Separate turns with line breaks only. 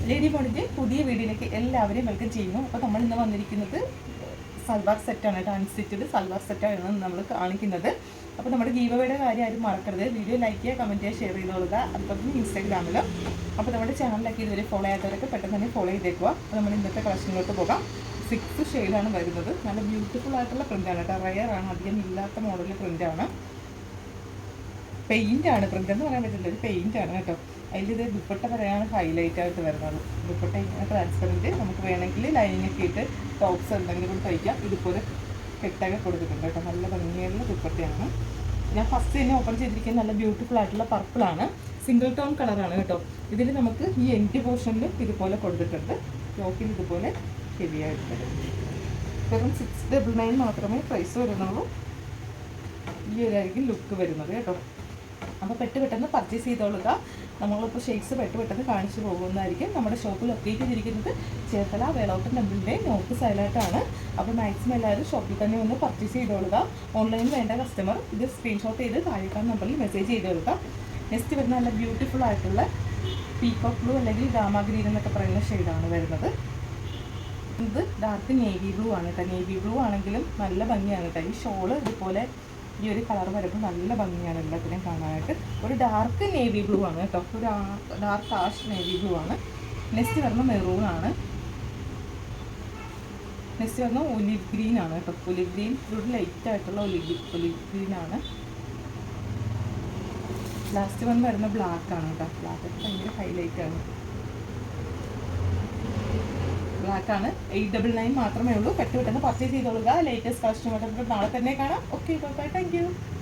Lady മോണിൻ്റെ പുതിയ വീഡിയോയിലേക്ക് എല്ലാവരെയും വെൽക്കം ചെയ്യുന്നു. അപ്പോൾ നമ്മൾ ഇന്ന് വന്നിരിക്കുന്നത് സൽവാർ സെറ്റാണ് കേട്ടോ. അൺസ്റ്റിച്ചഡ് സൽവാർ സെറ്റാണ് നമ്മൾ കാണിക്കുന്നത്. അപ്പോൾ നമ്മുടെ ഗീവവേയുടെ കാര്യം ആരും മറക്കരുത്. വീഡിയോ ലൈക്ക് ചെയ്യുക, കമൻറ്റ് ചെയ്യുക, ഷെയർ ചെയ്ത് കൊടുക്കുക. അതുപോലെ തന്നെ ഇൻസ്റ്റാഗ്രാമിലും. അപ്പോൾ നമ്മുടെ ചാനലിലേക്ക് ഇതുവരെ ഫോളോ ചെയ്യാത്തവരൊക്കെ പെട്ടെന്ന് തന്നെ ഫോളോ ചെയ്തേക്കുക. അപ്പോൾ നമ്മൾ ഇന്നത്തെ കളക്ഷനിലോട്ട് പോകാം. 6 ഷെയ്ഡാണ് വരുന്നത്. നല്ല ബ്യൂട്ടിഫുൾ ആയിട്ടുള്ള പ്രിൻ്റാണ് കേട്ടോ. റയറാണ്, അധികം ഇല്ലാത്ത മോഡൽ പ്രിൻ്റാണ്. പെയിൻ്റാണ്, പ്രിൻ്റ് എന്ന് പറയാൻ പറ്റില്ല, ഒരു പെയിൻ്റാണ് കേട്ടോ. അതിലിത് ദുപ്പട്ട വരെയാണ് ഹൈലൈറ്റ് ആയിട്ട് വരുന്നത്. ദുപ്പട്ട ഇങ്ങനെ ട്രാൻസ്പെറൻറ്റ്, നമുക്ക് വേണമെങ്കിൽ ലൈനിങ്ങൊക്കെ ഇട്ട് ടോപ്സ് എന്തെങ്കിലും കൂടി തയ്ക്കാം. ഇതുപോലെ കെട്ടൊക്കെ കൊടുത്തിട്ടുണ്ട് കേട്ടോ. നല്ല ഭംഗിയുള്ള ദുപ്പട്ടയാണ്. ഞാൻ ഫസ്റ്റ് തന്നെ ഓപ്പൺ ചെയ്തിരിക്കുന്നത് നല്ല ബ്യൂട്ടിഫുൾ ആയിട്ടുള്ള പർപ്പിളാണ്. സിംഗിൾ ടോൺ കളറാണ് കേട്ടോ. ഇതിൽ നമുക്ക് ഈ എൻഡ് പോർഷനിൽ ഇതുപോലെ കൊടുത്തിട്ടുണ്ട്. യോക്കിൽ ഇതുപോലെ ഹെവി ആയിട്ട് വരും. വെറും 699 മാത്രമേ പ്രൈസ് വരുന്നുള്ളൂ. ഈ ഒരായിരിക്കും ലുക്ക് വരുന്നത് കേട്ടോ. അപ്പോൾ പെട്ടെന്ന് പർച്ചേസ് ചെയ്തോളുക. നമ്മളിപ്പോൾ ഷെയ്ഡ്സ് പെട്ടെന്ന് കാണിച്ചു പോകുന്നതായിരിക്കും. നമ്മുടെ ഷോപ്പ് ലൊക്കേറ്റ് ചെയ്തിരിക്കുന്നത് ചേർത്തല വേളോട്ടൻ ടെമ്പിളിൻ്റെ നോർത്ത് സൈഡിലായിട്ടാണ്. അപ്പോൾ മാക്സിമം എല്ലാവരും ഷോപ്പിൽ തന്നെ ഒന്ന് പർച്ചേസ് ചെയ്തോളുക. ഓൺലൈനിൽ വേണ്ട കസ്റ്റമർ ഇത് സ്ക്രീൻഷോട്ട് ചെയ്ത് താഴേക്കാണ് നമ്പറിൽ മെസ്സേജ് ചെയ്ത് കൊടുക്കുക. നെക്സ്റ്റ് വരുന്ന നല്ല ബ്യൂട്ടിഫുൾ ആയിട്ടുള്ള പീകോക്ക് ബ്ലൂ അല്ലെങ്കിൽ ഗാമ ഗ്രീൻ എന്നൊക്കെ പറയുന്ന ഷെയ്ഡാണ് വരുന്നത്. ഇത് ഡാർക്ക് നേവി ബ്ലൂ ആണ് കേട്ടോ. നേവി ബ്ലൂ ആണെങ്കിലും നല്ല ഭംഗിയാണ് കേട്ടോ. ഈ ഷോള് ഇതുപോലെ ഈ ഒരു കളർ വരുമ്പോൾ നല്ല ഭംഗിയാണ് എല്ലാത്തിനും കാണാനായിട്ട്. ഒരു ഡാർക്ക് നേവി ബ്ലൂ ആണ് കേട്ടോ. ഒരു ഡാർക്ക് ആഷ് നേവി ബ്ലൂ ആണ്. നെക്സ്റ്റ് വരുന്ന മെറൂൺ ആണ്. നെക്സ്റ്റ് വരുന്ന ഒലിവ് ഗ്രീൻ ആണ് കേട്ടോ. ഒലിവ് ഗ്രീൻ ഒരു ലൈറ്റ് ആയിട്ടുള്ള ഒലിവ് ഗ്രീൻ ആണ്. ലാസ്റ്റ് വന്ന് വരുന്ന ബ്ലാക്ക് ആണ് കേട്ടോ. ബ്ലാക്ക് ഭയങ്കര ഹൈലൈറ്റ് ആണ്. ബ്ലാക്കാണ്. 899 മാത്രമേ ഉള്ളൂ. പെട്ടെന്ന് പർച്ചേസ് ചെയ്തോളുക. ലേറ്റസ്റ്റ് കളക്ഷൻ നാളെ തന്നെ കാണാം. Okay, bye, thank U.